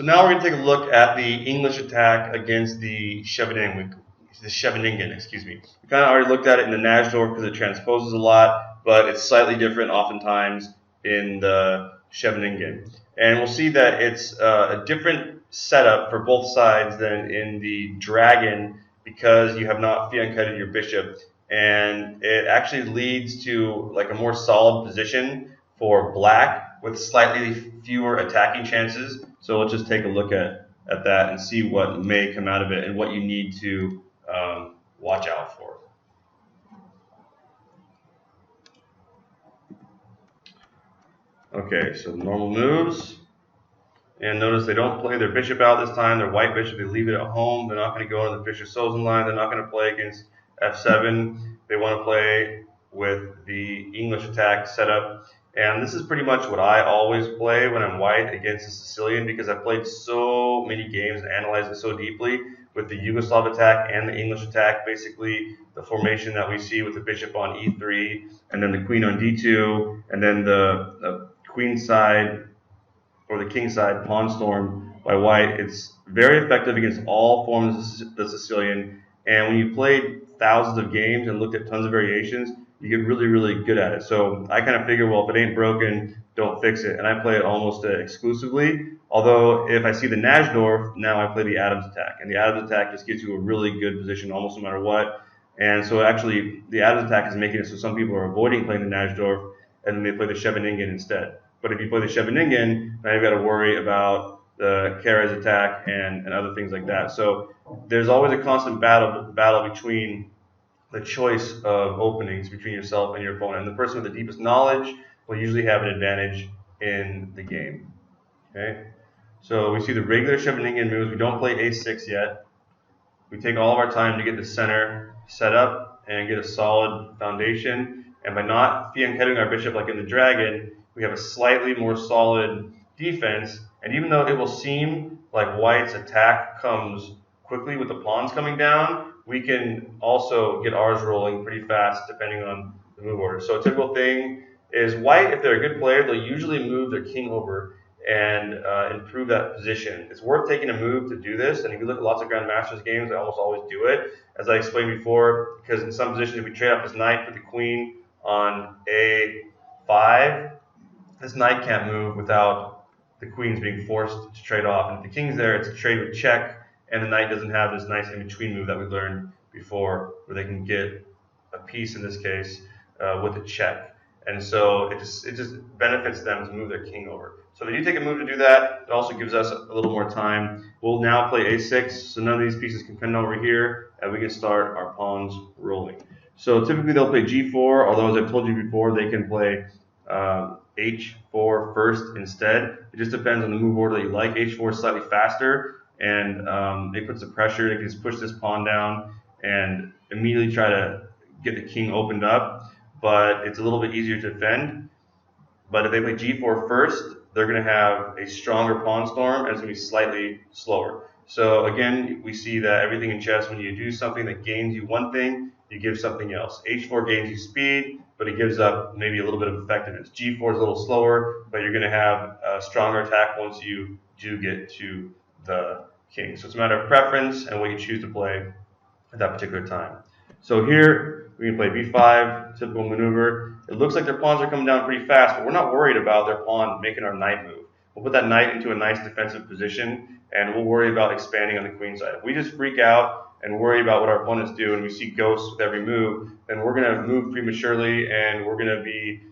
So now we're going to take a look at the English attack against the Scheveningen, excuse me. We kind of already looked at it in the Najdorf because it transposes a lot, but it's slightly different oftentimes in the Scheveningen. And we'll see that it's a different setup for both sides than in the Dragon because you have not fianchetted your bishop, and it actually leads to like a more solid position for black with slightly fewer attacking chances. So let's just take a look at that and see what may come out of it and what you need to watch out for. Okay, so normal moves. And notice they don't play their bishop out this time, their white bishop, they leave it at home. They're not going to go on the Fischer-Sozin line. They're not going to play against f7. They want to play with the English attack setup. And this is pretty much what I always play when I'm white against the Sicilian, because I've played so many games and analyzed it so deeply with the Yugoslav attack and the English attack. Basically, the formation that we see with the bishop on e3, and then the queen on d2, and then the queen side or the king side pawn storm by white. It's very effective against all forms of the Sicilian. And when you played thousands of games and looked at tons of variations, you get really, really good at it. So I kind of figure, well, if it ain't broken, don't fix it. And I play it almost exclusively. Although if I see the Najdorf, now I play the Adams attack. And the Adams attack just gives you a really good position almost no matter what. And so actually, the Adams attack is making it so some people are avoiding playing the Najdorf, and then they play the Scheveningen instead. But if you play the Scheveningen, now you've got to worry about the Keres attack and other things like that. So there's always a constant battle between the choice of openings between yourself and your opponent. And the person with the deepest knowledge will usually have an advantage in the game. Okay, so we see the regular Scheveningen moves. We don't play a6 yet. We take all of our time to get the center set up and get a solid foundation. And by not fianchetting our bishop like in the Dragon, we have a slightly more solid defense. And even though it will seem like white's attack comes quickly with the pawns coming down, we can also get ours rolling pretty fast depending on the move order. So a typical thing is white, if they're a good player, they'll usually move their king over and improve that position. It's worth taking a move to do this. And if you look at lots of Grandmasters games, they almost always do it, as I explained before, because in some positions, if we trade off this knight for the queen on a5, this knight can't move without the queens being forced to trade off. And if the king's there, it's a trade with check, and the knight doesn't have this nice in-between move that we learned before, where they can get a piece, in this case, with a check. And so it just benefits them to move their king over. So if you take a move to do that, it also gives us a little more time. We'll now play a6, so none of these pieces can come over here, and we can start our pawns rolling. So typically they'll play g4, although as I've told you before, they can play h4 first instead. It just depends on the move order that you like. h4 is slightly faster, and it puts the pressure. They can just push this pawn down and immediately try to get the king opened up, but it's a little bit easier to defend. But if they play g4 first, they're going to have a stronger pawn storm, and it's going to be slightly slower. So again, we see that everything in chess, when you do something that gains you one thing, you give something else. h4 gains you speed, but it gives up maybe a little bit of effectiveness. g4 is a little slower, but you're going to have a stronger attack once you do get to the king. So it's a matter of preference and what you choose to play at that particular time. So here, we can play b5, typical maneuver. It looks like their pawns are coming down pretty fast, but we're not worried about their pawn making our knight move. We'll put that knight into a nice defensive position, and we'll worry about expanding on the queen side. If we just freak out and worry about what our opponents do, and we see ghosts with every move, then we're going to move prematurely, and we're going to be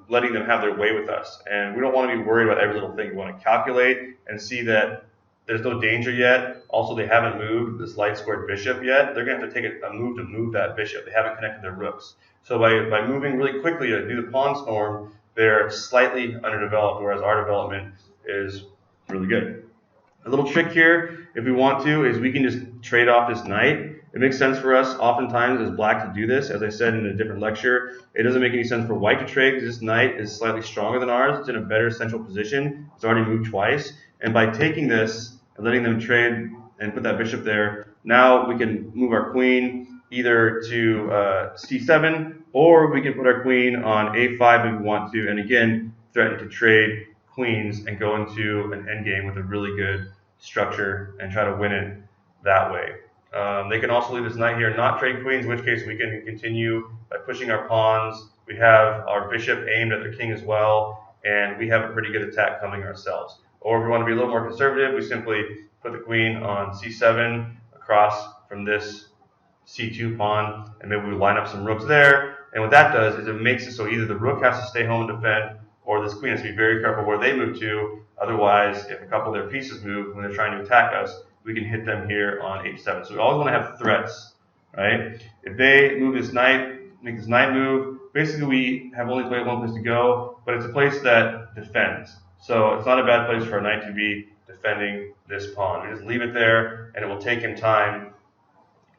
letting them have their way with us. And we don't want to be worried about every little thing. We want to calculate and see that there's no danger yet. Also, they haven't moved this light squared bishop yet. They're going to have to take a move to move that bishop. They haven't connected their rooks. So by moving really quickly to do the pawn storm, they're slightly underdeveloped, whereas our development is really good. A little trick here, if we want to, is we can just trade off this knight. It makes sense for us oftentimes as black to do this. As I said in a different lecture, it doesn't make any sense for white to trade because this knight is slightly stronger than ours. It's in a better central position. It's already moved twice. And by taking this and letting them trade and put that bishop there, now we can move our queen either to c7, or we can put our queen on a5 if we want to, and again, threaten to trade queens and go into an endgame with a really good structure and try to win it that way. They can also leave this knight here and not trade queens, in which case we can continue by pushing our pawns. We have our bishop aimed at their king as well, and we have a pretty good attack coming ourselves. Or if we want to be a little more conservative, we simply put the queen on c7 across from this c2 pawn, and maybe we line up some rooks there. And what that does is it makes it so either the rook has to stay home and defend, or this queen has to be very careful where they move to. Otherwise, if a couple of their pieces move when they're trying to attack us, we can hit them here on h7. So we always want to have threats, right? If they move this knight, make this knight move, basically we have only played one place to go, but it's a place that defends. So it's not a bad place for a knight to be defending this pawn. We just leave it there, and it will take him time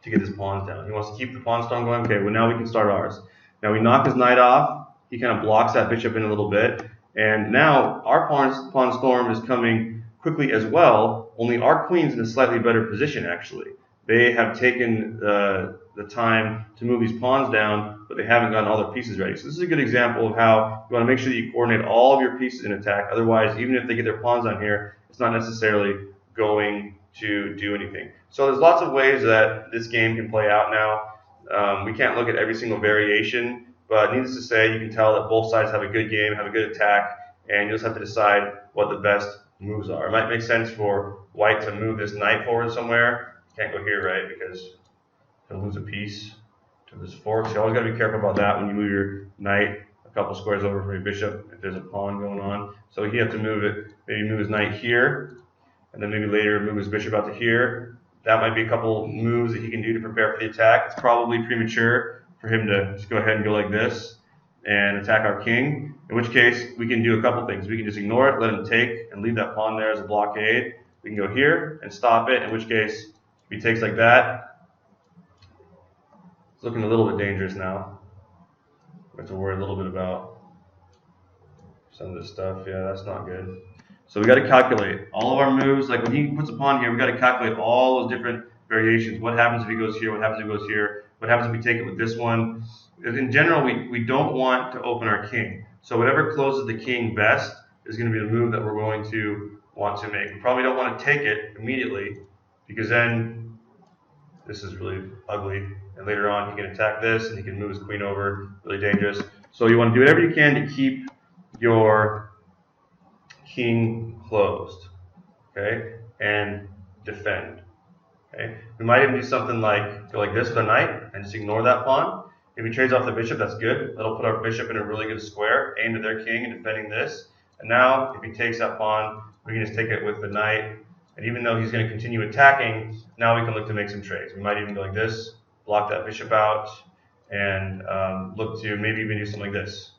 to get his pawns down. He wants to keep the pawn storm going. Okay, well now we can start ours. Now we knock his knight off. He kind of blocks that bishop in a little bit. And now our pawn storm is coming quickly as well, only our queen's in a slightly better position actually. They have taken the time to move these pawns down, but they haven't gotten all their pieces ready. So this is a good example of how you want to make sure that you coordinate all of your pieces in attack. Otherwise, even if they get their pawns on here, it's not necessarily going to do anything. So there's lots of ways that this game can play out now. We can't look at every single variation, but needless to say, you can tell that both sides have a good game, have a good attack, and you just have to decide what the best moves are. It might make sense for white to move this knight forward somewhere. Can't go here, right, because he'll lose a piece to this fork. So you always got to be careful about that when you move your knight a couple squares over from your bishop if there's a pawn going on. So he has to move it, maybe move his knight here, and then maybe later move his bishop out to here. That might be a couple moves that he can do to prepare for the attack. It's probably premature for him to just go ahead and go like this and attack our king, in which case we can do a couple things. We can just ignore it, let him take, and leave that pawn there as a blockade. We can go here and stop it, in which case if he takes like that, it's looking a little bit dangerous now. We have to worry a little bit about some of this stuff. Yeah, that's not good. So we got to calculate all of our moves. Like when he puts a pawn here, we got to calculate all those different variations. What happens if he goes here? What happens if he goes here? What happens if we take it with this one? In general, we don't want to open our king. So whatever closes the king best is going to be the move that we're going to want to make. We probably don't want to take it immediately, because then this is really ugly. And later on, he can attack this, and he can move his queen over. Really dangerous. So you want to do whatever you can to keep your king closed, okay, and defend. Okay, we might even do something like go like this with a knight and just ignore that pawn. If he trades off the bishop, that's good. That'll put our bishop in a really good square, aimed at their king and defending this. And now, if he takes that pawn, we can just take it with the knight. And even though he's going to continue attacking, now we can look to make some trades. We might even go like this, block that bishop out, and look to maybe even do something like this.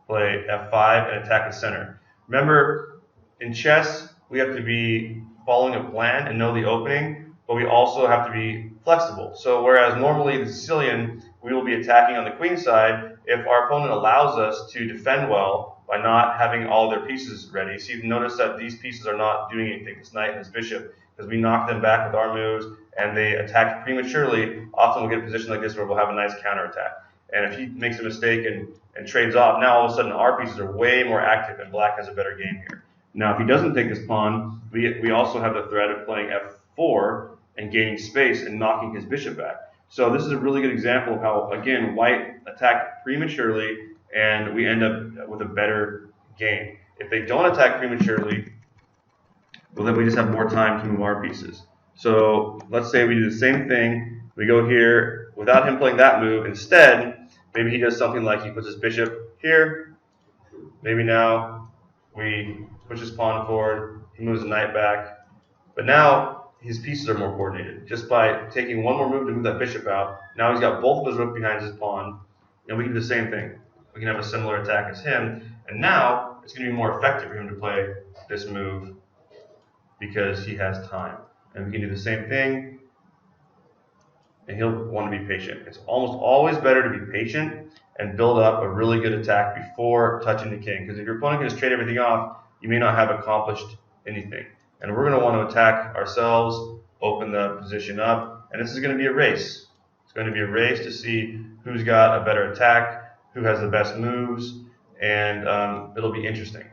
Play f5 and attack the center. Remember, in chess, we have to be following a plan and know the opening, but we also have to be flexible. So whereas normally the Sicilian, we will be attacking on the queen side, if our opponent allows us to defend well by not having all their pieces ready. So you notice that these pieces are not doing anything, this knight and this bishop, because we knock them back with our moves and they attack prematurely. Often we'll get a position like this where we'll have a nice counterattack. And if he makes a mistake and trades off, now all of a sudden our pieces are way more active and black has a better game here. Now if he doesn't take this pawn, we also have the threat of playing f4 and gaining space and knocking his bishop back. So this is a really good example of how, again, white attacked prematurely and we end up with a better game. If they don't attack prematurely, well then we just have more time to move our pieces. So let's say we do the same thing. We go here without him playing that move. Instead, maybe he does something like he puts his bishop here. Maybe now we push his pawn forward. He moves the knight back. But now his pieces are more coordinated. Just by taking one more move to move that bishop out, now he's got both of his rook behind his pawn. And we can do the same thing. We can have a similar attack as him. And now it's going to be more effective for him to play this move because he has time. And we can do the same thing. And he'll want to be patient. It's almost always better to be patient and build up a really good attack before touching the king. Because if your opponent can just trade everything off, you may not have accomplished anything. And we're going to want to attack ourselves, open the position up, and this is going to be a race. It's going to be a race to see who's got a better attack, who has the best moves, and it'll be interesting.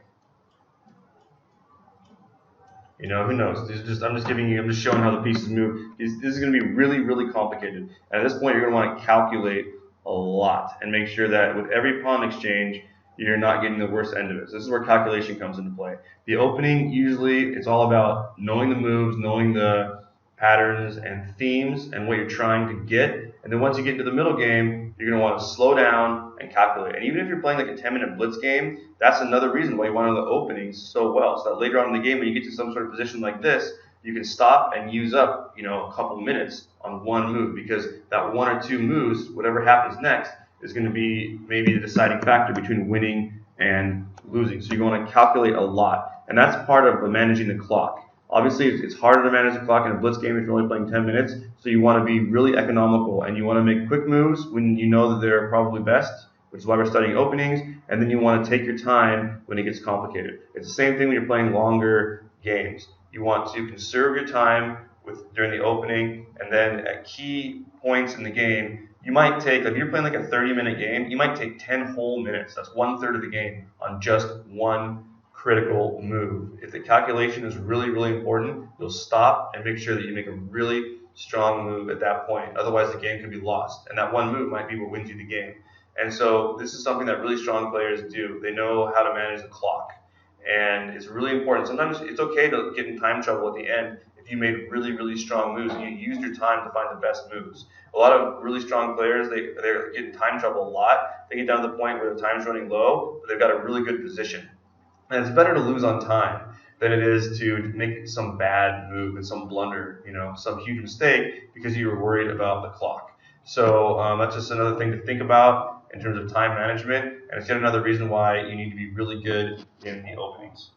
You know, who knows? I'm just giving you, I'm just showing how the pieces move. This is going to be really, really complicated. And at this point, you're going to want to calculate a lot and make sure that with every pawn exchange, you're not getting the worst end of it. So this is where calculation comes into play. The opening, usually, it's all about knowing the moves, knowing the patterns and themes and what you're trying to get. And then once you get into the middle game, you're going to want to slow down and calculate. And even if you're playing like a 10-minute blitz game, that's another reason why you want to know the openings so well. So that later on in the game, when you get to some sort of position like this, you can stop and use up, you know, a couple minutes on one move, because that one or two moves, whatever happens next, is going to be maybe the deciding factor between winning and losing. So you're going to calculate a lot. And that's part of managing the clock. Obviously, it's harder to manage the clock in a blitz game if you're only playing 10 minutes, so you want to be really economical, and you want to make quick moves when you know that they're probably best, which is why we're studying openings, and then you want to take your time when it gets complicated. It's the same thing when you're playing longer games. You want to conserve your time during the opening, and then at key points in the game, you might take, like if you're playing like a 30-minute game, you might take 10 whole minutes. That's 1/3 of the game on just one critical move. If the calculation is really, really important, you'll stop and make sure that you make a really strong move at that point. Otherwise, the game can be lost. And that one move might be what wins you the game. And so this is something that really strong players do. They know how to manage the clock. And it's really important. Sometimes it's okay to get in time trouble at the end if you made really, really strong moves and you used your time to find the best moves. A lot of really strong players, they get in time trouble a lot. They get down to the point where the time's running low, but they've got a really good position. And it's better to lose on time than it is to make some bad move and some blunder, you know, some huge mistake because you were worried about the clock. So that's just another thing to think about in terms of time management, and it's yet another reason why you need to be really good in the openings.